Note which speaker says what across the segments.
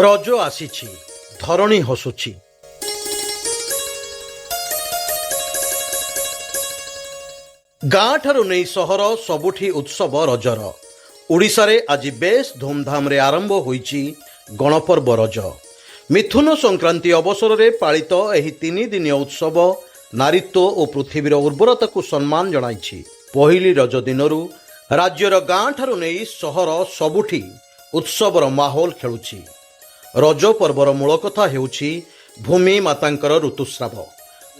Speaker 1: ରଜ ଆସିଛି, ଧରଣୀ ହସୁଛି। ଗାଁଠାରୁ ନେଇ ସହର ସବୁଠି ଉତ୍ସବ ରଜର। ଓଡ଼ିଶାରେ ଆଜି ବେଶ୍ ଧୁମ୍ଧାମ୍ରେ ଆରମ୍ଭ ହୋଇଛି ଗଣପର୍ବ ରଜ। ମିଥୁନ ସଂକ୍ରାନ୍ତି ଅବସରରେ ପାଳିତ ଏହି 3 ଦିନିଆ ଉତ୍ସବ ନାରୀତ୍ୱ ଓ ପୃଥିବୀର ଉର୍ବରତାକୁ ସମ୍ମାନ ଜଣାଇଛି। ପହିଲି ରଜ ଦିନରୁ ରାଜ୍ୟର ଗାଁଠାରୁ ନେଇ ସହର ସବୁଠି ଉତ୍ସବର ମାହୋଲ ଖେଳୁଛି। ରଜ ପର୍ବର ମୂଳ କଥା ହେଉଛି ଭୂମି ମାତାଙ୍କର ଋତୁସ୍ରାବ।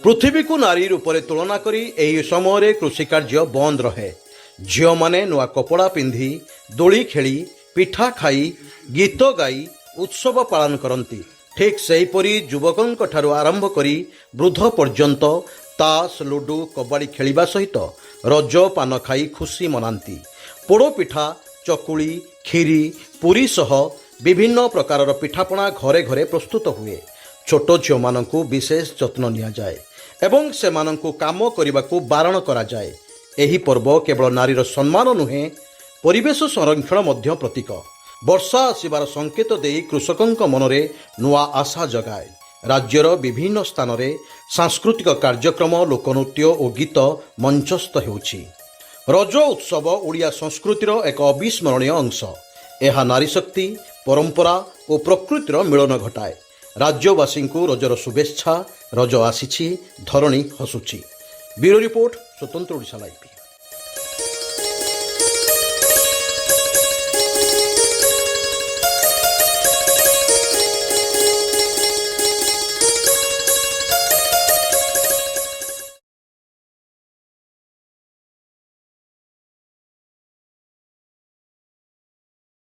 Speaker 1: ପୃଥିବୀକୁ ନାରୀ ରୂପରେ ତୁଳନା କରି ଏହି ସମୟରେ କୃଷିକାର୍ଯ୍ୟ ବନ୍ଦ ରହେ। ଝିଅମାନେ ନୂଆ କପଡ଼ା ପିନ୍ଧି ଦୋଳି ଖେଳି ପିଠା ଖାଇ ଗୀତ ଗାଇ ଉତ୍ସବ ପାଳନ କରନ୍ତି। ଠିକ୍ ସେହିପରି ଯୁବକଙ୍କ ଠାରୁ ଆରମ୍ଭ କରି ବୃଦ୍ଧ ପର୍ଯ୍ୟନ୍ତ ତାସ ଲୁଡୁ କବାଡ଼ି ଖେଳିବା ସହିତ ରଜ ପାନ ଖାଇ ଖୁସି ମନାନ୍ତି। ପୋଡ଼ପିଠା ଚକୁଳି କ୍ଷୀରି ପୁରୀ ସହ ବିଭିନ୍ନ ପ୍ରକାରର ପିଠାପଣା ଘରେ ଘରେ ପ୍ରସ୍ତୁତ ହୁଏ। ଛୋଟ ଝିଅମାନଙ୍କୁ ବିଶେଷ ଯତ୍ନ ନିଆଯାଏ ଏବଂ ସେମାନଙ୍କୁ କାମ କରିବାକୁ ବାରଣ କରାଯାଏ। ଏହି ପର୍ବ କେବଳ ନାରୀର ସମ୍ମାନ ନୁହେଁ, ପରିବେଶ ସଂରକ୍ଷଣ ମଧ୍ୟ ପ୍ରତୀକ। ବର୍ଷା ଆସିବାର ସଂକେତ ଦେଇ କୃଷକଙ୍କ ମନରେ ନୂଆ ଆଶା ଜଗାଏ। ରାଜ୍ୟର ବିଭିନ୍ନ ସ୍ଥାନରେ ସାଂସ୍କୃତିକ କାର୍ଯ୍ୟକ୍ରମ ଲୋକନୃତ୍ୟ ଓ ଗୀତ ମଞ୍ଚସ୍ଥ ହେଉଛି। ରଜ ଉତ୍ସବ ଓଡ଼ିଆ ସଂସ୍କୃତିର ଏକ ଅବିସ୍ମରଣୀୟ ଅଂଶ। ଏହା ନାରୀଶକ୍ତି ପରମ୍ପରା ଓ ପ୍ରକୃତିର ମିଳନ ଘଟାଏ। ରାଜ୍ୟବାସୀଙ୍କୁ ରଜର ଶୁଭେଚ୍ଛା। ରଜ ଆସିଛି, ଧରଣୀ ହସୁଛି। ବ୍ୟୁରୋ ରିପୋର୍ଟ, ସ୍ୱତନ୍ତ୍ର ଓଡ଼ିଶା ଲାଇଭ୍।